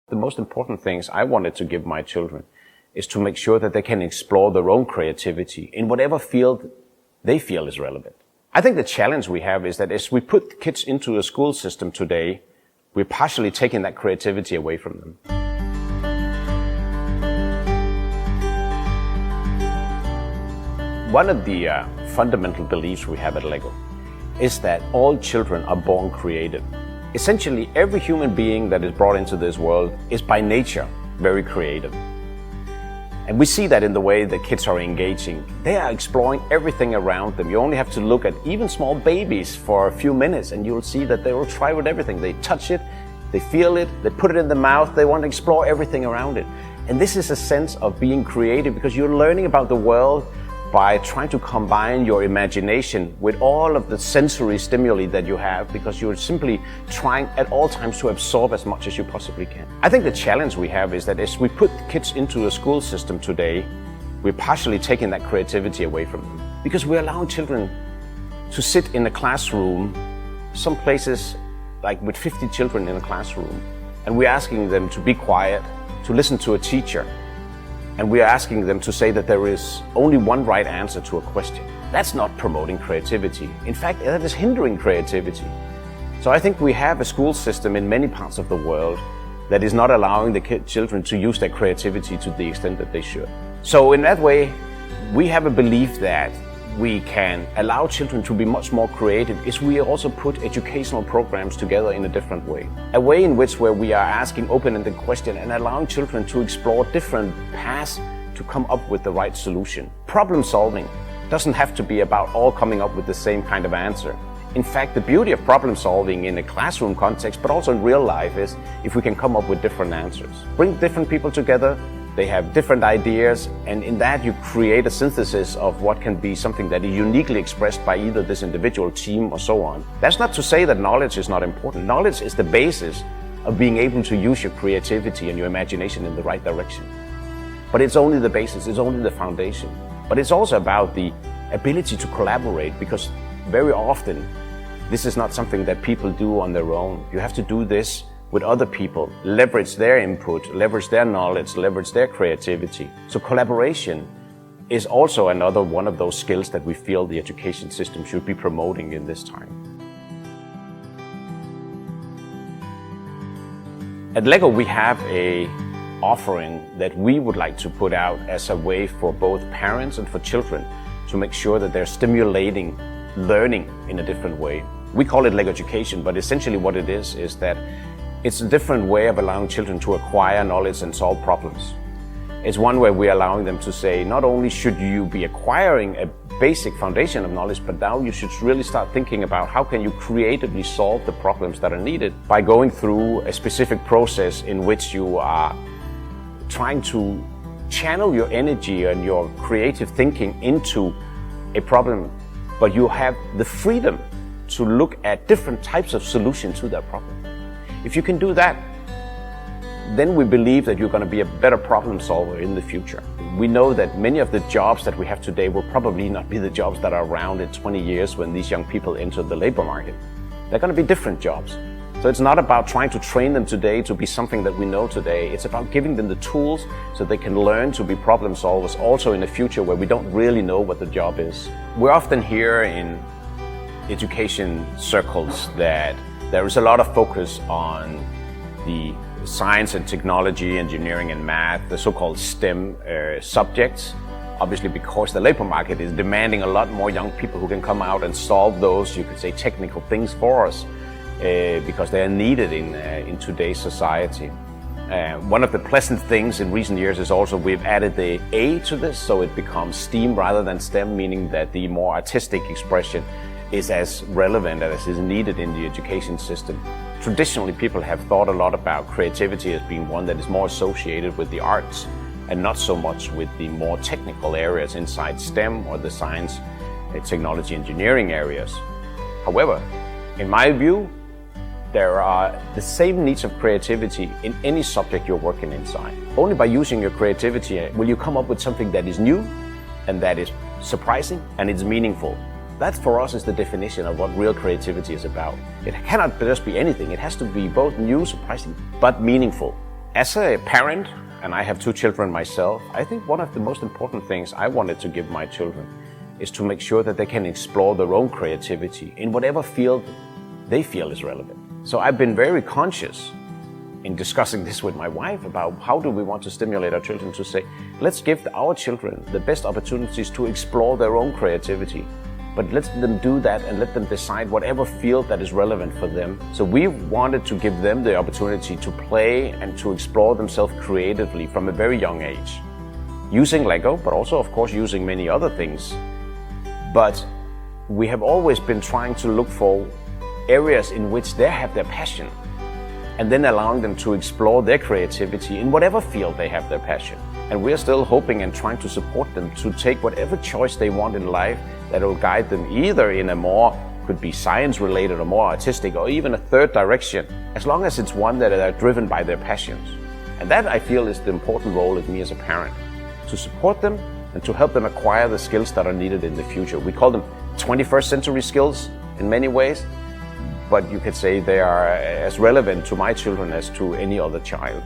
The most important things I wanted to give my children is to make sure that they can explore their own creativity in whatever field they feel is relevant. I think the challenge we have is that as we put kids into a school system today, we're partially taking that creativity away from them. One of the fundamental beliefs we have at LEGO is that all children are born creative. Essentially, every human being that is brought into this world is by nature very creative. And we see that in the way that kids are engaging. They are exploring everything around them. You only have to look at even small babies for a few minutes and you'll see that they will try with everything. They touch it, they feel it, they put it in the mouth, they want to explore everything around it. And this is a sense of being creative because you're learning about the world by trying to combine your imagination with all of the sensory stimuli that you have, because you're simply trying at all times to absorb as much as you possibly can. I think the challenge we have is that as we put kids into a school system today, we're partially taking that creativity away from them. Because we're allowing children to sit in a classroom, some places like with 50 children in a classroom, and we're asking them to be quiet, to listen to a teacher. And we are asking them to say that there is only one right answer to a question. That's not promoting creativity. In fact, that is hindering creativity. So I think we have a school system in many parts of the world that is not allowing the children to use their creativity to the extent that they should. So in that way, we have a belief that we can allow children to be much more creative if we also put educational programs together in a different way. A way in which where we are asking open-ended questions and allowing children to explore different paths to come up with the right solution. Problem solving doesn't have to be about all coming up with the same kind of answer. In fact, the beauty of problem solving in a classroom context, but also in real life, is if we can come up with different answers. Bring different people together, they have different ideas, and in that you create a synthesis of what can be something that is uniquely expressed by either this individual team or so on. That's not to say that knowledge is not important. Knowledge is the basis of being able to use your creativity and your imagination in the right direction. But it's only the basis, it's only the foundation. But it's also about the ability to collaborate, because very often this is not something that people do on their own. You have to do this with other people, leverage their input, leverage their knowledge, leverage their creativity. So collaboration is also another one of those skills that we feel the education system should be promoting in this time. At LEGO, we have an offering that we would like to put out as a way for both parents and for children to make sure that they're stimulating learning in a different way. We call it LEGO education, but essentially what it is that it's a different way of allowing children to acquire knowledge and solve problems. It's one where we're allowing them to say, not only should you be acquiring a basic foundation of knowledge, but now you should really start thinking about how can you creatively solve the problems that are needed by going through a specific process in which you are trying to channel your energy and your creative thinking into a problem, but you have the freedom to look at different types of solutions to that problem. If you can do that, then we believe that you're going to be a better problem solver in the future. We know that many of the jobs that we have today will probably not be the jobs that are around in 20 years when these young people enter the labor market. They're going to be different jobs. So it's not about trying to train them today to be something that we know today. It's about giving them the tools so they can learn to be problem solvers also in the future where we don't really know what the job is. We often hear in education circles that there is a lot of focus on the science and technology, engineering and math, the so-called STEM subjects. Obviously, because the labor market is demanding a lot more young people who can come out and solve those, you could say, technical things for us, because they are needed in today's society. One of the pleasant things in recent years is also we've added the A to this, so it becomes STEAM rather than STEM, meaning that the more artistic expression is as relevant as is needed in the education system. Traditionally, people have thought a lot about creativity as being one that is more associated with the arts and not so much with the more technical areas inside STEM or the science, technology, engineering areas. However, in my view, there are the same needs of creativity in any subject you're working inside. Only by using your creativity will you come up with something that is new and that is surprising and it's meaningful. That for us is the definition of what real creativity is about. It cannot just be anything. It has to be both new, surprising, but meaningful. As a parent, and I have 2 children myself, I think one of the most important things I wanted to give my children is to make sure that they can explore their own creativity in whatever field they feel is relevant. So I've been very conscious in discussing this with my wife about how do we want to stimulate our children to say, let's give our children the best opportunities to explore their own creativity, but let them do that and let them decide whatever field that is relevant for them. So we wanted to give them the opportunity to play and to explore themselves creatively from a very young age, using Lego, but also of course using many other things. But we have always been trying to look for areas in which they have their passion, and then allowing them to explore their creativity in whatever field they have their passion. And we're still hoping and trying to support them to take whatever choice they want in life that will guide them either in a more, could be science related or more artistic, or even a third direction, as long as it's one that are driven by their passions. And that I feel is the important role of me as a parent, to support them and to help them acquire the skills that are needed in the future. We call them 21st century skills in many ways, but you could say they are as relevant to my children as to any other child.